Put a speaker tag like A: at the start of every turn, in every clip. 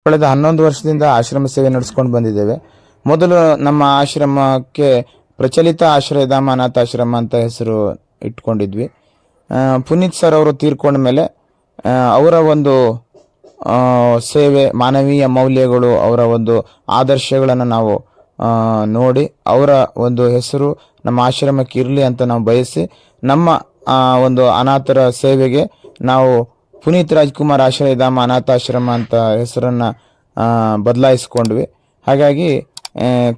A: ಕಳೆದ 11 ವರ್ಷದಿಂದ ಆಶ್ರಮ ಸೇವೆ ನಡೆಸ್ಕೊಂಡು ಬಂದಿದ್ದೇವೆ. ಮೊದಲು ನಮ್ಮ ಆಶ್ರಮಕ್ಕೆ ಪ್ರಚಲಿತ ಆಶ್ರಯಧಾಮ ಅನಾಥಾಶ್ರಮ ಅಂತ ಹೆಸರು ಇಟ್ಕೊಂಡಿದ್ವಿ. ಪುನೀತ್ ಸರ್ ಅವರು ತೀರ್ಕೊಂಡ ಮೇಲೆ ಅವರ ಒಂದು ಸೇವೆ, ಮಾನವೀಯ ಮೌಲ್ಯಗಳು, ಅವರ ಒಂದು ಆದರ್ಶಗಳನ್ನು ನಾವು ನೋಡಿ ಅವರ ಒಂದು ಹೆಸರು ನಮ್ಮ ಆಶ್ರಮಕ್ಕೆ ಇರಲಿ ಅಂತ ನಾವು ಬಯಸಿ ನಮ್ಮ ಒಂದು ಅನಾಥರ ಸೇವೆಗೆ ನಾವು ಪುನೀತ್ ರಾಜ್ಕುಮಾರ್ ಆಶ್ರಯಧಾಮ ಅನಾಥಾಶ್ರಮ ಅಂತ ಹೆಸರನ್ನು ಬದಲಾಯಿಸ್ಕೊಂಡ್ವಿ. ಹಾಗಾಗಿ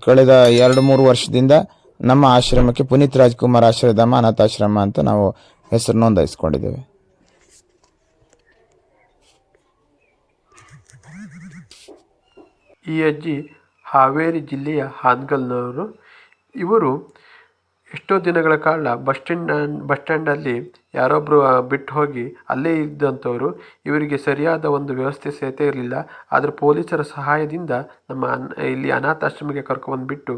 A: ಕಳೆದ 2-3 ವರ್ಷದಿಂದ ನಮ್ಮ ಆಶ್ರಮಕ್ಕೆ ಪುನೀತ್ ರಾಜ್ಕುಮಾರ್ ಆಶ್ರಯಧಾಮ ಅನಾಥಾಶ್ರಮ ಅಂತ ನಾವು ಹೆಸರು ನೋಂದಾಯಿಸ್ಕೊಂಡಿದ್ದೇವೆ.
B: ಈ ಅಜ್ಜಿ ಹಾವೇರಿ ಜಿಲ್ಲೆಯ ಹಾನಗಲ್ನವರು. ಇವರು ಎಷ್ಟೋ ದಿನಗಳ ಕಾಲ ಬಸ್ ಸ್ಟ್ಯಾಂಡಲ್ಲಿ ಯಾರೊಬ್ಬರು ಬಿಟ್ಟು ಹೋಗಿ ಅಲ್ಲೇ ಇದ್ದಂಥವ್ರು. ಇವರಿಗೆ ಸರಿಯಾದ ಒಂದು ವ್ಯವಸ್ಥೆ ಸಹಿತ ಇರಲಿಲ್ಲ. ಆದರೆ ಪೊಲೀಸರ ಸಹಾಯದಿಂದ ಇಲ್ಲಿ ಅನಾಥಾಶ್ರಮಕ್ಕೆ ಕರ್ಕೊಂಡ್ಬಿಟ್ಟು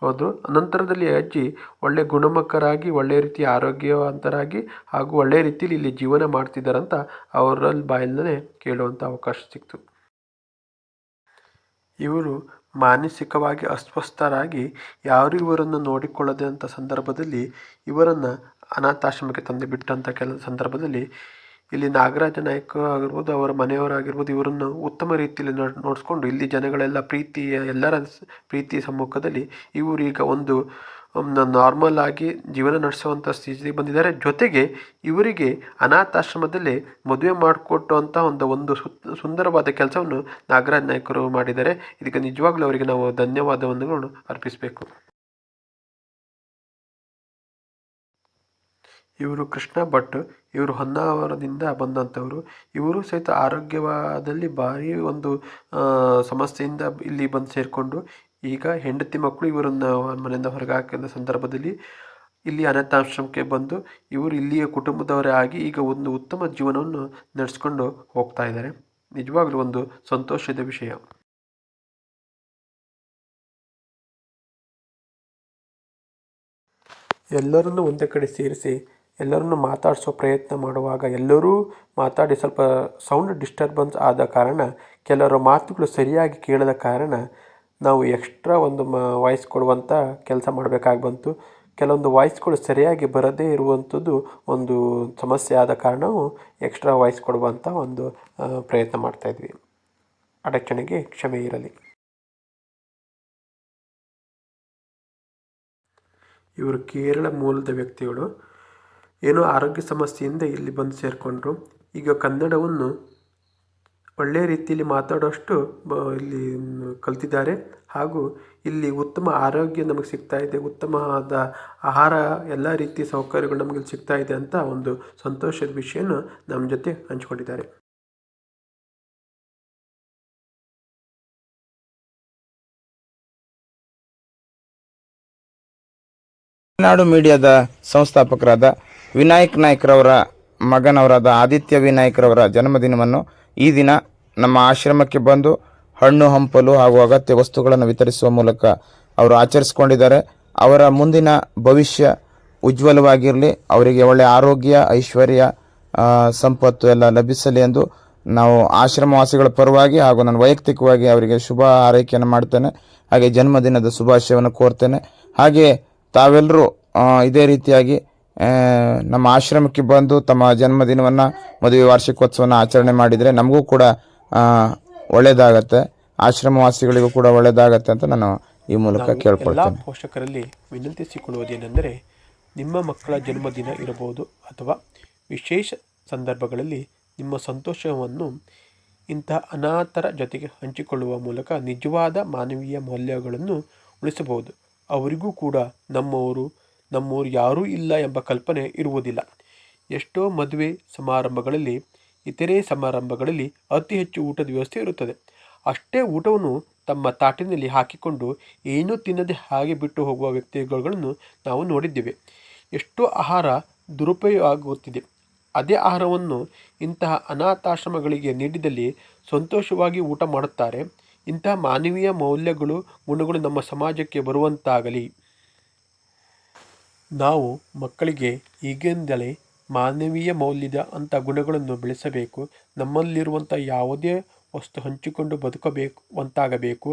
B: ಹೋದರು. ನಂತರದಲ್ಲಿ ಅಜ್ಜಿ ಒಳ್ಳೆ ಗುಣಮುಖರಾಗಿ, ಒಳ್ಳೆಯ ರೀತಿಯ ಆರೋಗ್ಯವಂತರಾಗಿ ಹಾಗೂ ಒಳ್ಳೆಯ ರೀತಿಯಲ್ಲಿ ಇಲ್ಲಿ ಜೀವನ ಮಾಡ್ತಿದ್ದಾರಂತ ಅವರಲ್ಲಿ ಬಾಯಲ್ಲೇ ಕೇಳುವಂಥ ಅವಕಾಶ ಸಿಕ್ತು. ಇವರು ಮಾನಸಿಕವಾಗಿ ಅಸ್ವಸ್ಥರಾಗಿ ಯಾರು ಇವರನ್ನು ನೋಡಿಕೊಳ್ಳದಂಥ ಸಂದರ್ಭದಲ್ಲಿ ಇವರನ್ನು ಅನಾಥಾಶ್ರಮಕ್ಕೆ ತಂದು ಬಿಟ್ಟಂಥ ಸಂದರ್ಭದಲ್ಲಿ ಇಲ್ಲಿ ನಾಗರಾಜ ನಾಯ್ಕ ಆಗಿರ್ಬೋದು, ಅವರ ಮನೆಯವರಾಗಿರ್ಬೋದು, ಇವರನ್ನು ಉತ್ತಮ ರೀತಿಯಲ್ಲಿ ನೋಡಿಸ್ಕೊಂಡು ಇಲ್ಲಿ ಜನಗಳೆಲ್ಲ ಎಲ್ಲರ ಪ್ರೀತಿ ಸಮ್ಮುಖದಲ್ಲಿ ಇವರು ಈಗ ಒಂದು ನಾರ್ಮಲ್ ಆಗಿ ಜೀವನ ನಡೆಸುವಂಥ ಸ್ಥಿತಿಗೆ ಬಂದಿದ್ದಾರೆ. ಜೊತೆಗೆ ಇವರಿಗೆ ಅನಾಥಾಶ್ರಮದಲ್ಲೇ ಮದುವೆ ಮಾಡಿಕೊಟ್ಟುವಂಥ ಒಂದು ಸುಂದರವಾದ ಕೆಲಸವನ್ನು ನಾಗರಾಜ್ ನಾಯ್ಕರು ಮಾಡಿದ್ದಾರೆ. ಇದಕ್ಕೆ ನಿಜವಾಗ್ಲೂ ಅವರಿಗೆ ನಾವು ಧನ್ಯವಾದವನ್ನು ಅರ್ಪಿಸಬೇಕು. ಇವರು ಕೃಷ್ಣ ಭಟ್. ಇವರು ಹೊನ್ನಾವರದಿಂದ ಬಂದಂಥವರು. ಇವರು ಸಹಿತ ಆರೋಗ್ಯದಲ್ಲಿ ಭಾರಿ ಒಂದು ಸಮಸ್ಯೆಯಿಂದ ಇಲ್ಲಿ ಬಂದು ಸೇರಿಕೊಂಡು ಈಗ ಹೆಂಡತಿ ಮಕ್ಕಳು ಇವರನ್ನು ಮನೆಯಿಂದ ಹೊರಗೆ ಹಾಕಿದ ಸಂದರ್ಭದಲ್ಲಿ ಇಲ್ಲಿ ಅನಾಥಾಶ್ರಮಕ್ಕೆ ಬಂದು ಇವರು ಇಲ್ಲಿಯ ಕುಟುಂಬದವರೇ ಆಗಿ ಈಗ ಒಂದು ಉತ್ತಮ ಜೀವನವನ್ನು ನಡೆಸ್ಕೊಂಡು ಹೋಗ್ತಾ ಇದ್ದಾರೆ. ನಿಜವಾಗ್ಲೂ ಒಂದು ಸಂತೋಷದ ವಿಷಯ. ಎಲ್ಲರನ್ನೂ ಒಂದೇ ಕಡೆ ಸೇರಿಸಿ ಎಲ್ಲರನ್ನು ಮಾತಾಡಿಸೋ ಪ್ರಯತ್ನ ಮಾಡುವಾಗ ಎಲ್ಲರೂ ಮಾತಾಡಿ ಸ್ವಲ್ಪ ಸೌಂಡ್ ಡಿಸ್ಟರ್ಬೆನ್ಸ್ ಆದ ಕಾರಣ, ಕೆಲವರ ಮಾತುಗಳು ಸರಿಯಾಗಿ ಕೇಳದ ಕಾರಣ ನಾವು ಎಕ್ಸ್ಟ್ರಾ ಒಂದು ವಾಯ್ಸ್ ಕೊಡುವಂಥ ಕೆಲಸ ಮಾಡಬೇಕಾಗಿ ಬಂತು. ಕೆಲವೊಂದು ವಾಯ್ಸ್ಗಳು ಸರಿಯಾಗಿ ಬರದೇ ಇರುವಂಥದ್ದು ಒಂದು ಸಮಸ್ಯೆ ಆದ ಕಾರಣ ಎಕ್ಸ್ಟ್ರಾ ವಾಯ್ಸ್ ಕೊಡುವಂಥ ಒಂದು ಪ್ರಯತ್ನ ಮಾಡ್ತಾಯಿದ್ವಿ. ಅಡಚಣೆಗೆ ಕ್ಷಮೆ ಇರಲಿ. ಇವರು ಕೇರಳ ಮೂಲದ ವ್ಯಕ್ತಿಗಳು. ಏನೋ ಆರೋಗ್ಯ ಸಮಸ್ಯೆಯಿಂದ ಇಲ್ಲಿ ಬಂದು ಸೇರಿಕೊಂಡ್ರು. ಈಗ ಕನ್ನಡವನ್ನು ಒಳ್ಳೆಯ ರೀತಿಯಲ್ಲಿ ಮಾತಾಡೋಷ್ಟು ಇಲ್ಲಿ ಕಲ್ತಿದ್ದಾರೆ. ಹಾಗೂ ಇಲ್ಲಿ ಉತ್ತಮ ಆರೋಗ್ಯ ನಮಗೆ ಸಿಗ್ತಾ ಇದೆ, ಉತ್ತಮವಾದ ಆಹಾರ, ಎಲ್ಲ ರೀತಿಯ ಸೌಕರ್ಯಗಳು ನಮಗೆ ಸಿಗ್ತಾ ಇದೆ ಅಂತ ಒಂದು ಸಂತೋಷದ ವಿಷಯನ ನಮ್ಮ ಜೊತೆ ಹಂಚಿಕೊಂಡಿದ್ದಾರೆ.
A: ಮಲೆನಾಡು ಮೀಡಿಯಾದ ಸಂಸ್ಥಾಪಕರಾದ ವಿನಾಯಕ್ ನಾಯ್ಕರವರ ಮಗನವರಾದ ಆದಿತ್ಯ ವಿನಾಯಕ್ರವರ ಜನ್ಮದಿನವನ್ನು ಈ ದಿನ ನಮ್ಮ ಆಶ್ರಮಕ್ಕೆ ಬಂದು ಹಣ್ಣು ಹಂಪಲು ಹಾಗೂ ಅಗತ್ಯ ವಸ್ತುಗಳನ್ನು ವಿತರಿಸುವ ಮೂಲಕ ಅವರು ಆಚರಿಸಿಕೊಂಡಿದ್ದಾರೆ. ಅವರ ಮುಂದಿನ ಭವಿಷ್ಯ ಉಜ್ವಲವಾಗಿರಲಿ, ಅವರಿಗೆ ಒಳ್ಳೆಯ ಆರೋಗ್ಯ, ಐಶ್ವರ್ಯ, ಸಂಪತ್ತು ಎಲ್ಲ ಲಭಿಸಲಿ ಎಂದು ನಾವು ಆಶ್ರಮವಾಸಿಗಳ ಪರವಾಗಿ ಹಾಗೂ ನಾನು ವೈಯಕ್ತಿಕವಾಗಿ ಅವರಿಗೆ ಶುಭ ಹಾರೈಕೆಯನ್ನು ಮಾಡ್ತೇನೆ. ಹಾಗೆ ಜನ್ಮದಿನದ ಶುಭಾಶಯವನ್ನು ಕೋರ್ತೇನೆ. ಹಾಗೆ ತಾವೆಲ್ಲರೂ ಇದೇ ರೀತಿಯಾಗಿ ನಮ್ಮ ಆಶ್ರಮಕ್ಕೆ ಬಂದು ತಮ್ಮ ಜನ್ಮದಿನವನ್ನು, ಮದುವೆ ವಾರ್ಷಿಕೋತ್ಸವವನ್ನು ಆಚರಣೆ ಮಾಡಿದರೆ ನಮಗೂ ಕೂಡ ಒಳ್ಳೆಯದಾಗತ್ತೆ, ಆಶ್ರಮವಾಸಿಗಳಿಗೂ ಕೂಡ ಒಳ್ಳೆಯದಾಗತ್ತೆ ಅಂತ ನಾನು ಈ ಮೂಲಕ ಕೇಳ್ಕೊಳ್ತೇನೆ.
B: ಎಲ್ಲ ಪೋಷಕರಲ್ಲಿ ವಿನಂತಿಸಿಕೊಳ್ಳುವುದೇನೆಂದರೆ, ನಿಮ್ಮ ಮಕ್ಕಳ ಜನ್ಮದಿನ ಇರಬಹುದು ಅಥವಾ ವಿಶೇಷ ಸಂದರ್ಭಗಳಲ್ಲಿ ನಿಮ್ಮ ಸಂತೋಷವನ್ನು ಇಂತಹ ಅನಾಥರ ಜೊತೆಗೆ ಹಂಚಿಕೊಳ್ಳುವ ಮೂಲಕ ನಿಜವಾದ ಮಾನವೀಯ ಮೌಲ್ಯಗಳನ್ನು ಉಳಿಸಬಹುದು. ಅವರಿಗೂ ಕೂಡ ನಮ್ಮವರು ಯಾರೂ ಇಲ್ಲ ಎಂಬ ಕಲ್ಪನೆ ಇರುವುದಿಲ್ಲ. ಎಷ್ಟೋ ಮದುವೆ ಸಮಾರಂಭಗಳಲ್ಲಿ, ಇತರೆ ಸಮಾರಂಭಗಳಲ್ಲಿ ಅತಿ ಹೆಚ್ಚು ಊಟದ ವ್ಯವಸ್ಥೆ ಇರುತ್ತದೆ. ಅಷ್ಟೇ ಊಟವನ್ನು ತಮ್ಮ ತಾಟಿನಲ್ಲಿ ಹಾಕಿಕೊಂಡು ಏನೂ ತಿನ್ನದೆ ಹಾಗೆ ಬಿಟ್ಟು ಹೋಗುವ ವ್ಯಕ್ತಿಗಳನ್ನು ನಾವು ನೋಡಿದ್ದೇವೆ. ಎಷ್ಟೋ ಆಹಾರ ದುರುಪಯೋಗ ಆಗುತ್ತಿದೆ. ಅದೇ ಆಹಾರವನ್ನು ಇಂತಹ ಅನಾಥಾಶ್ರಮಗಳಿಗೆ ನೀಡಿದಲ್ಲಿ ಸಂತೋಷವಾಗಿ ಊಟ ಮಾಡುತ್ತಾರೆ. ಇಂತಹ ಮಾನವೀಯ ಮೌಲ್ಯಗಳು, ಗುಣಗಳು ನಮ್ಮ ಸಮಾಜಕ್ಕೆ ಬರುವಂತಾಗಲಿ. ನಾವು ಮಕ್ಕಳಿಗೆ ಈಗಿಂದಲೇ ಮಾನವೀಯ ಮೌಲ್ಯದ ಅಂಥ ಗುಣಗಳನ್ನು ಬೆಳೆಸಬೇಕು. ನಮ್ಮಲ್ಲಿರುವಂಥ ಯಾವುದೇ ವಸ್ತು ಹಂಚಿಕೊಂಡು ಬದುಕಬೇಕುವಂತಾಗಬೇಕು.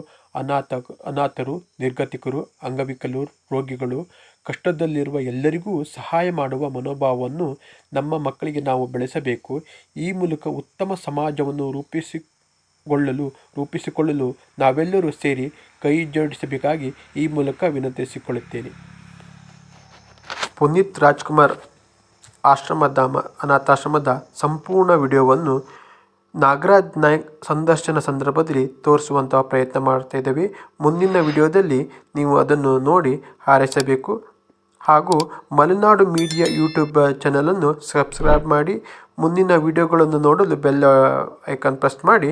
B: ಅನಾಥರು, ನಿರ್ಗತಿಕರು, ಅಂಗವಿಕಲರು, ರೋಗಿಗಳು, ಕಷ್ಟದಲ್ಲಿರುವ ಎಲ್ಲರಿಗೂ ಸಹಾಯ ಮಾಡುವ ಮನೋಭಾವವನ್ನು ನಮ್ಮ ಮಕ್ಕಳಿಗೆ ನಾವು ಬೆಳೆಸಬೇಕು. ಈ ಮೂಲಕ ಉತ್ತಮ ಸಮಾಜವನ್ನು ರೂಪಿಸಿಕೊಳ್ಳಲು ನಾವೆಲ್ಲರೂ ಸೇರಿ ಕೈ ಜೋಡಿಸಬೇಕಾಗಿ ಈ ಮೂಲಕ ವಿನಂತಿಸಿಕೊಳ್ಳುತ್ತೇನೆ. ಪುನೀತ್ ರಾಜ್ಕುಮಾರ್ ಆಶ್ರಮಧಾಮ ಅನಾಥಾಶ್ರಮದ ಸಂಪೂರ್ಣ ವಿಡಿಯೋವನ್ನು ನಾಗರಾಜ್ ನಾಯ್ಕ್ ಸಂದರ್ಶನ ಸಂದರ್ಭದಲ್ಲಿ ತೋರಿಸುವಂತಹ ಪ್ರಯತ್ನ ಮಾಡ್ತಾ ಇದ್ದೇವೆ. ಮುಂದಿನ ವಿಡಿಯೋದಲ್ಲಿ ನೀವು ಅದನ್ನು ನೋಡಿ ಹಾರೈಸಬೇಕು. ಹಾಗೂ ಮಲೆನಾಡು ಮೀಡಿಯಾ ಯೂಟ್ಯೂಬ್ ಚಾನಲನ್ನು ಸಬ್ಸ್ಕ್ರೈಬ್ ಮಾಡಿ ಮುಂದಿನ ವಿಡಿಯೋಗಳನ್ನು ನೋಡಲು ಬೆಲ್ ಐಕಾನ್ ಪ್ರೆಸ್ ಮಾಡಿ.